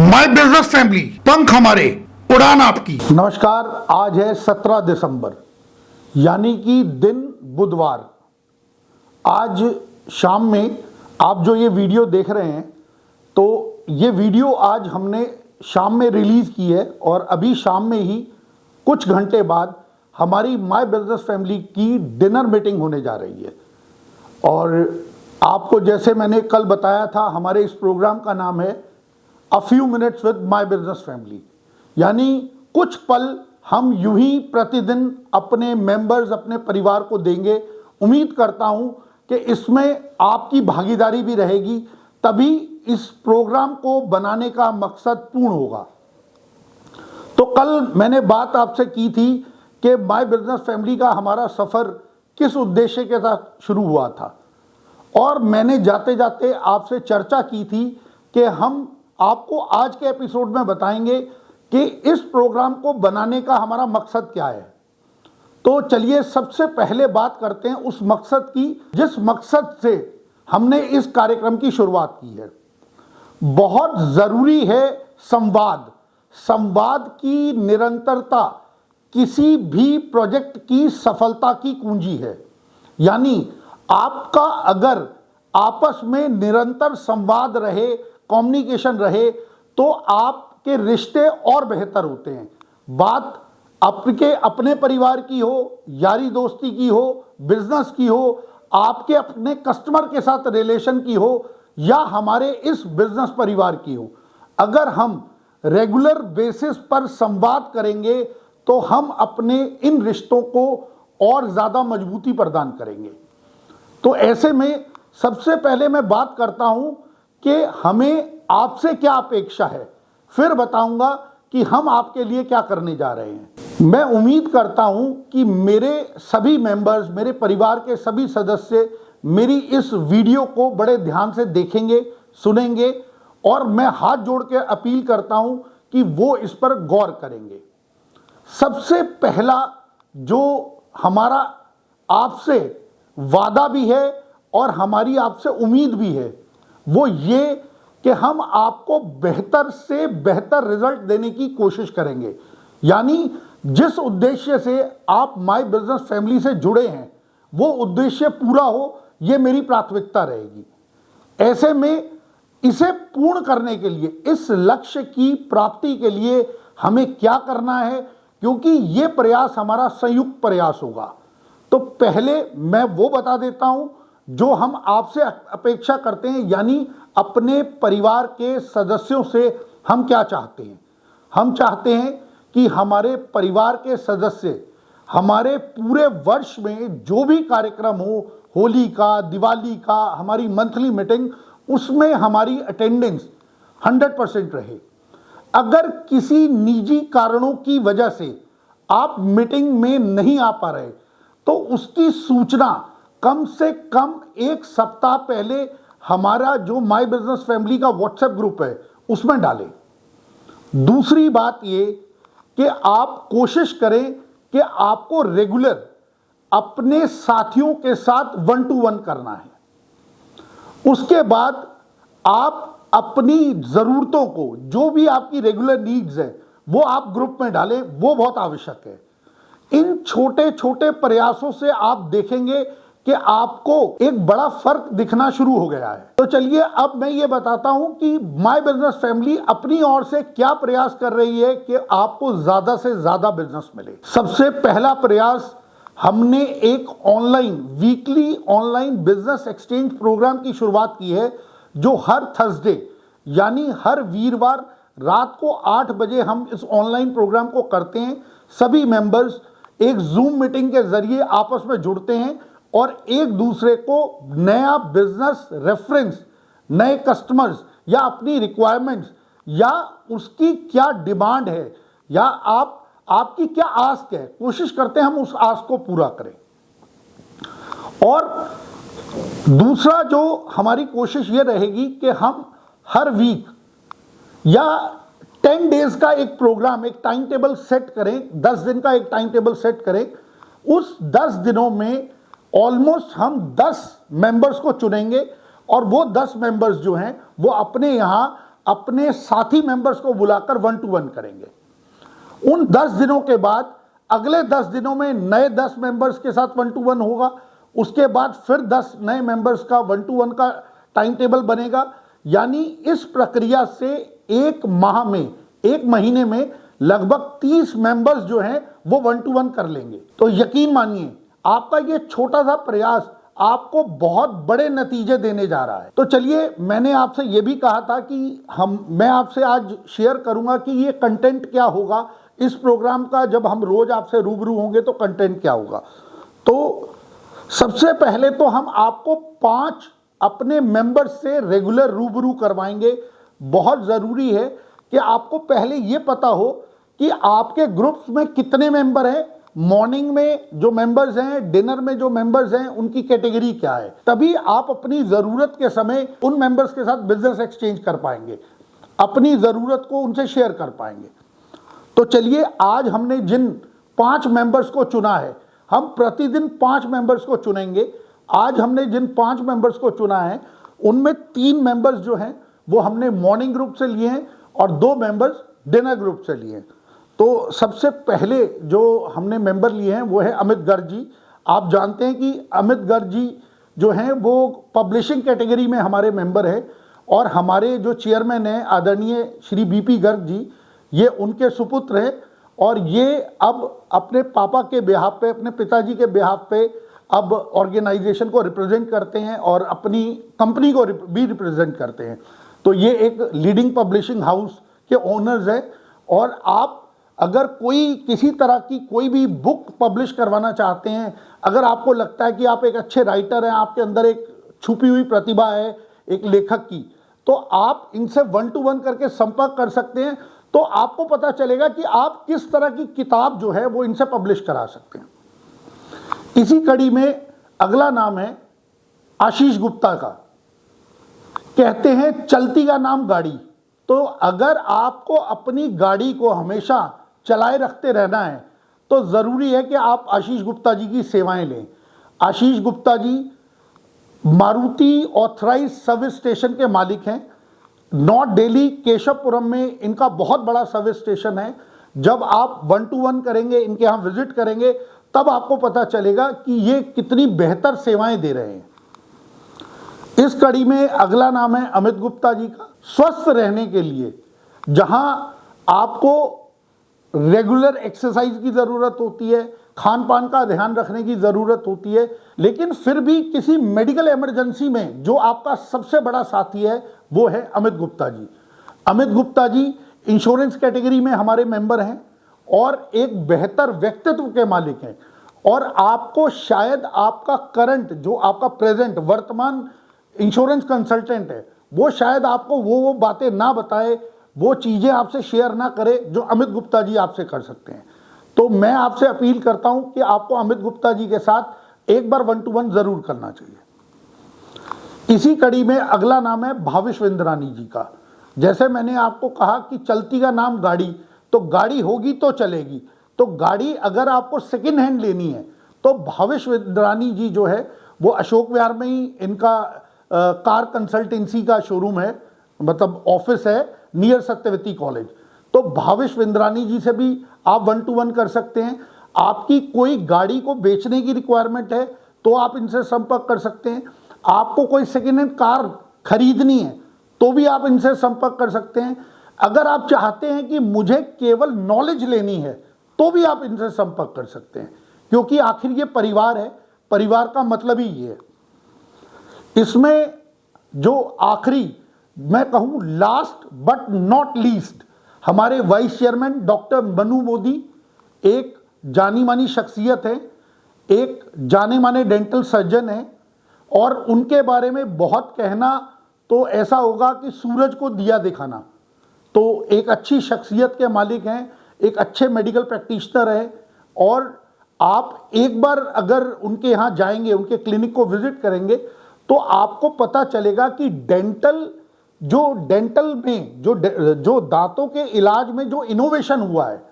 My business family, पंख हमारे, उड़ान आपकी। नमस्कार। आज है 17 दिसंबर यानी कि दिन बुधवार। आज शाम में आप जो ये वीडियो देख रहे हैं, तो ये वीडियो आज हमने शाम में रिलीज़ की है और अभी शाम में ही कुछ घंटे बाद हमारी माय बिजनेस फैमिली की डिनर मीटिंग होने जा रही है। और आपको जैसे मैंने कल बताया था, हमारे इस प्रोग्राम का नाम है a few minutes with my business family, यानी कुछ पल हम यूं ही प्रतिदिन अपने मेंबर्स, अपने परिवार को देंगे। उम्मीद करता हूं कि इसमें आपकी भागीदारी भी रहेगी, तभी इस प्रोग्राम को बनाने का मकसद पूर्ण होगा। तो कल मैंने बात आपसे की थी कि माय बिजनेस फैमिली का हमारा सफ़र किस उद्देश्य के साथ शुरू हुआ था, और मैंने जाते जाते आपसे चर्चा की थी कि हम आपको आज के एपिसोड में बताएंगे कि इस प्रोग्राम को बनाने का हमारा मकसद क्या है। तो चलिए सबसे पहले बात करते हैं उस मकसद की जिस मकसद से हमने इस कार्यक्रम की शुरुआत की है। बहुत ज़रूरी है संवाद। संवाद की निरंतरता किसी भी प्रोजेक्ट की सफलता की कुंजी है। यानी आपका अगर आपस में निरंतर संवाद रहे, कम्युनिकेशन रहे, तो आपके रिश्ते और बेहतर होते हैं। बात आपके अपने परिवार की हो, यारी दोस्ती की हो, बिजनेस की हो, आपके अपने कस्टमर के साथ रिलेशन की हो, या हमारे इस बिजनेस परिवार की हो, अगर हम रेगुलर बेसिस पर संवाद करेंगे तो हम अपने इन रिश्तों को और ज़्यादा मजबूती प्रदान करेंगे। तो ऐसे में सबसे पहले मैं बात करता हूं कि हमें आपसे क्या अपेक्षा है, फिर बताऊंगा कि हम आपके लिए क्या करने जा रहे हैं। मैं उम्मीद करता हूं कि मेरे सभी मेंबर्स, मेरे परिवार के सभी सदस्य मेरी इस वीडियो को बड़े ध्यान से देखेंगे, सुनेंगे, और मैं हाथ जोड़ के अपील करता हूं कि वो इस पर गौर करेंगे। सबसे पहला जो हमारा आपसे वादा भी है और हमारी आपसे उम्मीद भी है, वो ये कि हम आपको बेहतर से बेहतर रिजल्ट देने की कोशिश करेंगे। यानी जिस उद्देश्य से आप माय बिजनेस फैमिली से जुड़े हैं, वो उद्देश्य पूरा हो, ये मेरी प्राथमिकता रहेगी। ऐसे में इसे पूर्ण करने के लिए, इस लक्ष्य की प्राप्ति के लिए हमें क्या करना है, क्योंकि ये प्रयास हमारा संयुक्त प्रयास होगा। तो पहले मैं वो बता देता हूं जो हम आपसे अपेक्षा करते हैं, यानी अपने परिवार के सदस्यों से हम क्या चाहते हैं। हम चाहते हैं कि हमारे परिवार के सदस्य हमारे पूरे वर्ष में जो भी कार्यक्रम हो, होली का, दिवाली का, हमारी मंथली मीटिंग, उसमें हमारी अटेंडेंस 100% रहे। अगर किसी निजी कारणों की वजह से आप मीटिंग में नहीं आ पा रहे, तो उसकी सूचना कम से कम एक सप्ताह पहले हमारा जो माय बिजनेस फैमिली का व्हाट्सएप ग्रुप है उसमें डालें। दूसरी बात ये कि आप कोशिश करें कि आपको रेगुलर अपने साथियों के साथ 1-to-1 करना है। उसके बाद आप अपनी ज़रूरतों को, जो भी आपकी रेगुलर नीड्स है, वो आप ग्रुप में डालें, वो बहुत आवश्यक है। इन छोटे छोटे प्रयासों से आप देखेंगे कि आपको एक बड़ा फर्क दिखना शुरू हो गया है। तो चलिए अब मैं ये बताता हूं कि माय बिजनेस फैमिली अपनी ओर से क्या प्रयास कर रही है कि आपको ज्यादा से ज्यादा बिजनेस मिले। सबसे पहला प्रयास, हमने एक online weekly online business exchange program की शुरुआत की है, जो हर थर्सडे यानी हर वीरवार रात को 8 बजे हम इस ऑनलाइन प्रोग्राम को करते हैं। सभी मेंबर्स एक जूम मीटिंग के जरिए आपस में जुड़ते हैं और एक दूसरे को नया बिजनेस रेफरेंस, नए कस्टमर्स या अपनी रिक्वायरमेंट्स या उसकी क्या डिमांड है या आपकी क्या आस्क है, कोशिश करते हैं हम उस आस्क को पूरा करें। और दूसरा जो हमारी कोशिश ये रहेगी कि हम हर वीक या 10 डेज का एक प्रोग्राम, एक टाइम टेबल सेट करें, 10 दिन का एक टाइम टेबल सेट करें। उस 10 दिनों में ऑलमोस्ट हम 10 मेंबर्स को चुनेंगे और वो 10 मेंबर्स जो हैं वो अपने यहाँ अपने साथी मेंबर्स को बुलाकर 1 to 1 करेंगे। उन 10 दिनों के बाद अगले 10 दिनों में नए 10 मेंबर्स के साथ 1 to 1 होगा। उसके बाद फिर 10 नए मेंबर्स का 1 to 1 का टाइम टेबल बनेगा। यानी इस प्रक्रिया से एक महीने में लगभग 30 मेंबर्स जो हैं वो 1 to 1 कर लेंगे। तो यकीन मानिए आपका ये छोटा सा प्रयास आपको बहुत बड़े नतीजे देने जा रहा है। तो चलिए, मैंने आपसे ये भी कहा था कि मैं आपसे आज शेयर करूंगा कि ये कंटेंट क्या होगा इस प्रोग्राम का। जब हम रोज आपसे रूबरू होंगे तो कंटेंट क्या होगा। तो सबसे पहले तो हम आपको 5 अपने मेंबर्स से रेगुलर रूबरू करवाएंगे। बहुत ज़रूरी है कि आपको पहले ये पता हो कि आपके ग्रुप्स में कितने मेंबर हैं, मॉर्निंग में जो मेंबर्स हैं, डिनर में जो मेंबर्स हैं, उनकी कैटेगरी क्या है। तभी आप अपनी ज़रूरत के समय उन मेंबर्स के साथ बिजनेस एक्सचेंज कर पाएंगे, अपनी ज़रूरत को उनसे शेयर कर पाएंगे। तो चलिए, आज हमने जिन 5 मेंबर्स को चुना है, हम प्रतिदिन 5 मेंबर्स को चुनेंगे। आज हमने जिन 5 मेंबर्स को चुना है उनमें 3 मेंबर्स जो हैं वो हमने मॉर्निंग ग्रुप से लिए हैं और 2 मेंबर्स डिनर ग्रुप से लिए हैं। तो सबसे पहले जो हमने मेंबर लिए हैं वो है अमित गर्ग जी। आप जानते हैं कि अमित गर्ग जी जो हैं वो पब्लिशिंग कैटेगरी में हमारे मेंबर हैं और हमारे जो चेयरमैन हैं आदरणीय श्री बीपी गर्ग जी, ये उनके सुपुत्र हैं और ये अब अपने पापा के बिहाफ पे, अपने पिताजी के बिहाफ पे अब ऑर्गेनाइजेशन को रिप्रेजेंट करते हैं और अपनी कंपनी को भी रिप्रेजेंट करते हैं। तो ये एक लीडिंग पब्लिशिंग हाउस के ओनर्स हैं। और आप अगर कोई किसी तरह की कोई भी बुक पब्लिश करवाना चाहते हैं, अगर आपको लगता है कि आप एक अच्छे राइटर हैं, आपके अंदर एक छुपी हुई प्रतिभा है एक लेखक की, तो आप इनसे 1 to 1 करके संपर्क कर सकते हैं। तो आपको पता चलेगा कि आप किस तरह की किताब जो है वो इनसे पब्लिश करा सकते हैं। इसी कड़ी में अगला नाम है आशीष गुप्ता का। कहते हैं चलती का नाम गाड़ी। तो अगर आपको अपनी गाड़ी को हमेशा चलाए रखते रहना है तो ज़रूरी है कि आप आशीष गुप्ता जी की सेवाएं लें। Ashish Gupta ji Maruti authorise service station के मालिक हैं। नॉर्थ दिल्ली केशवपुरम में इनका बहुत बड़ा सर्विस स्टेशन है। जब आप 1 to 1 करेंगे, इनके यहाँ विजिट करेंगे, तब आपको पता चलेगा कि ये कितनी बेहतर सेवाएं दे रहे हैं। इस कड़ी में अगला नाम है अमित गुप्ता जी का। स्वस्थ रहने के लिए जहां आपको रेगुलर एक्सरसाइज की ज़रूरत होती है, खान पान का ध्यान रखने की ज़रूरत होती है, लेकिन फिर भी किसी मेडिकल इमरजेंसी में जो आपका सबसे बड़ा साथी है वो है अमित गुप्ता जी। अमित गुप्ता जी इंश्योरेंस कैटेगरी में हमारे मेंबर हैं और एक बेहतर व्यक्तित्व के मालिक हैं। और आपको शायद आपका करंट जो आपका प्रेजेंट वर्तमान इंश्योरेंस कंसल्टेंट है वो शायद आपको वो बातें ना बताए, वो चीज़ें आपसे शेयर ना करे जो अमित गुप्ता जी आपसे कर सकते हैं। तो मैं आपसे अपील करता हूं कि आपको अमित गुप्ता जी के साथ एक बार 1 to 1 ज़रूर करना चाहिए। इसी कड़ी में अगला नाम है भाविश विंद्रानी जी का। जैसे मैंने आपको कहा कि चलती का नाम गाड़ी, तो गाड़ी होगी तो चलेगी। तो गाड़ी अगर आपको सेकेंड हैंड लेनी है तो भाविश विंद्रानी जी जो है वो अशोक विहार में ही इनका कार कंसल्टेंसी का शोरूम है, मतलब ऑफिस है नियर सत्यवती कॉलेज। तो भाविश विंद्रानी जी से भी आप 1 to 1 कर सकते हैं। आपकी कोई गाड़ी को बेचने की रिक्वायरमेंट है तो आप इनसे संपर्क कर सकते हैं। आपको कोई सेकेंड हैंड कार खरीदनी है तो भी आप इनसे संपर्क कर सकते हैं। अगर आप चाहते हैं कि मुझे केवल नॉलेज लेनी है तो भी आप इनसे संपर्क कर सकते हैं, क्योंकि आखिर ये परिवार है, परिवार का मतलब ही ये है। इसमें जो आखिरी मैं कहूं लास्ट बट नॉट लीस्ट, हमारे vice chairman doctor Manu Modi एक जानी मानी शख्सियत है, एक जाने माने डेंटल सर्जन है और उनके बारे में बहुत कहना तो ऐसा होगा कि सूरज को दिया दिखाना। तो एक अच्छी शख्सियत के मालिक हैं, एक अच्छे मेडिकल प्रैक्टिशनर हैं और आप एक बार अगर उनके यहाँ जाएंगे, उनके क्लिनिक को विजिट करेंगे तो आपको पता चलेगा कि डेंटल में जो दांतों के इलाज में जो इनोवेशन हुआ है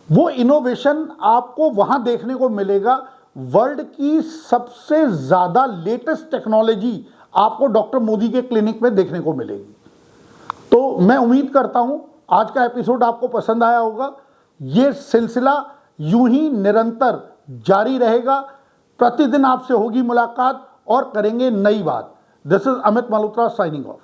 वो इनोवेशन आपको वहां देखने को मिलेगा। वर्ल्ड की सबसे ज़्यादा लेटेस्ट टेक्नोलॉजी आपको डॉक्टर मोदी के क्लिनिक में देखने को मिलेगी। तो मैं उम्मीद करता हूं आज का एपिसोड आपको पसंद आया होगा। ये सिलसिला यूं ही निरंतर जारी रहेगा। प्रतिदिन आपसे होगी मुलाकात और करेंगे नई बात। This is Amit Malhotra signing off.